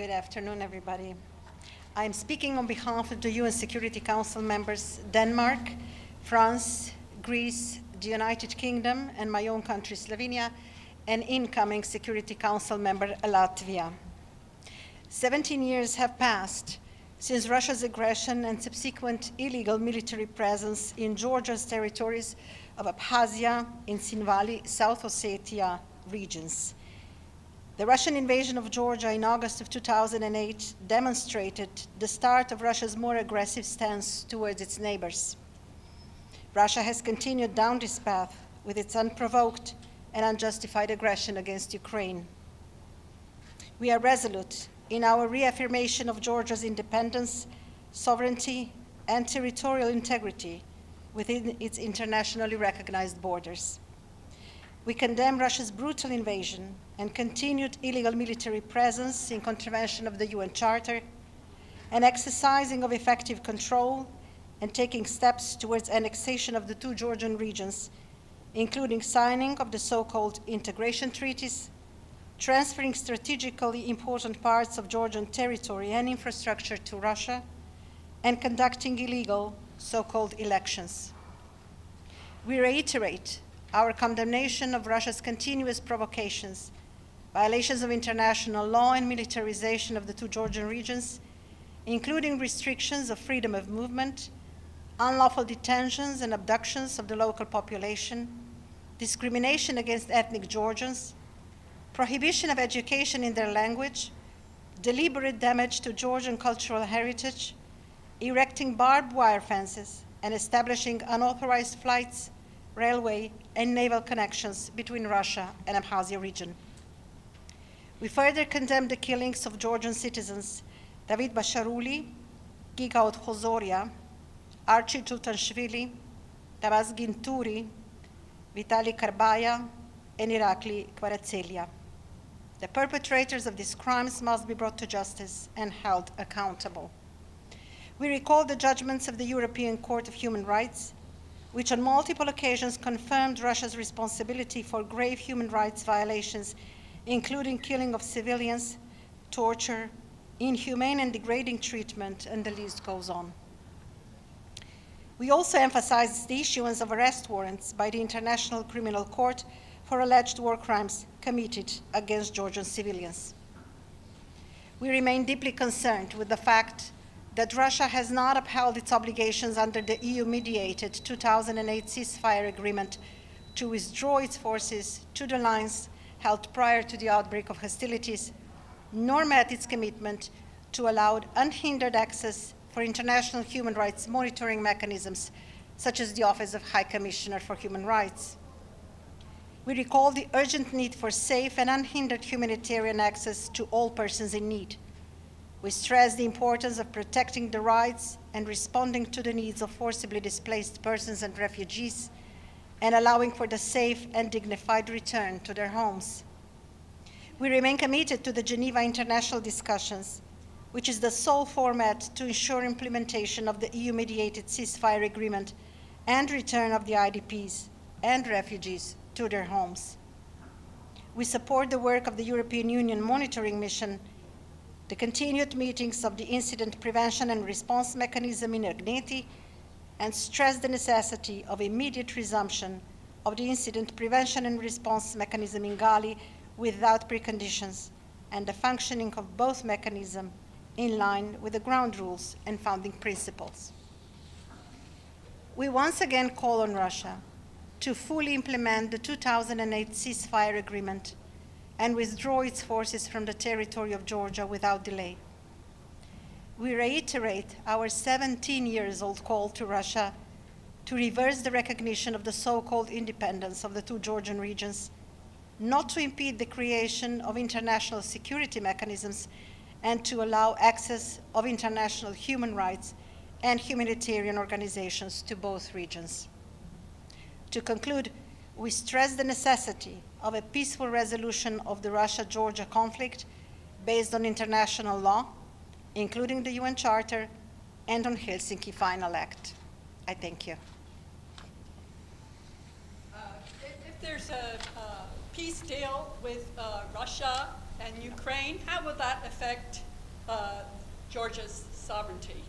Good afternoon, everybody. I am speaking on behalf of the UN Security Council members Denmark, France, Greece, the United Kingdom, and my own country, Slovenia, and incoming Security Council member, Latvia. 17 years have passed since Russia's aggression and subsequent illegal military presence in Georgia's territories of Abkhazia and Tskhinvali, South Ossetia regions. The Russian invasion of Georgia in August of 2008 demonstrated the start of Russia's more aggressive stance towards its neighbors. Russia has continued down this path with its unprovoked and unjustified aggression against Ukraine. We are resolute in our reaffirmation of Georgia's independence, sovereignty, and territorial integrity within its internationally recognized borders. We condemn Russia's brutal invasion and continued illegal military presence in contravention of the UN Charter and exercising of effective control and taking steps towards annexation of the two Georgian regions, including signing of the so-called integration treaties, transferring strategically important parts of Georgian territory and infrastructure to Russia, and conducting illegal so-called elections. We reiterate our condemnation of Russia's continuous provocations, violations of international law, and militarization of the two Georgian regions, including restrictions of freedom of movement, unlawful detentions and abductions of the local population, discrimination against ethnic Georgians, prohibition of education in their language, deliberate damage to Georgian cultural heritage, erecting barbed wire fences, and establishing unauthorized flights, railway, and naval connections between Russia and Abkhazia region. We further condemn the killings of Georgian citizens David Basharuli, Gigaot Khozoria, Archie Tultanshvili, Tabas Ginturi, Vitali Karbaya, and Irakli Kvaratselia. The perpetrators of these crimes must be brought to justice and held accountable. We recall the judgments of the European Court of Human Rights, which on multiple occasions confirmed Russia's responsibility for grave human rights violations, including killing of civilians, torture, inhumane and degrading treatment, and the list goes on. We also emphasize the issuance of arrest warrants by the International Criminal Court for alleged war crimes committed against Georgian civilians. We remain deeply concerned with the fact that Russia has not upheld its obligations under the EU-mediated 2008 ceasefire agreement to withdraw its forces to the lines held prior to the outbreak of hostilities, nor met its commitment to allow unhindered access for international human rights monitoring mechanisms, such as the Office of High Commissioner for Human Rights. We recall the urgent need for safe and unhindered humanitarian access to all persons in need. We stress the importance of protecting the rights and responding to the needs of forcibly displaced persons and refugees, and allowing for the safe and dignified return to their homes. We remain committed to the Geneva International Discussions, which is the sole format to ensure implementation of the EU-mediated ceasefire agreement and return of the IDPs and refugees to their homes. We support the work of the European Union Monitoring Mission, the continued meetings of the Incident Prevention and Response Mechanism in Agneti, and stress the necessity of immediate resumption of the Incident Prevention and Response Mechanism in Gali without preconditions, and the functioning of both mechanisms in line with the ground rules and founding principles. We once again call on Russia to fully implement the 2008 ceasefire agreement and withdraw its forces from the territory of Georgia without delay. We reiterate our 17-year-old call to Russia to reverse the recognition of the so-called independence of the two Georgian regions, not to impede the creation of international security mechanisms, and to allow access of international human rights and humanitarian organizations to both regions. To conclude, we stress the necessity of a peaceful resolution of the Russia-Georgia conflict based on international law, including the UN Charter, and on Helsinki Final Act. I thank you. If there's a peace deal with Russia and Ukraine, how would that affect Georgia's sovereignty.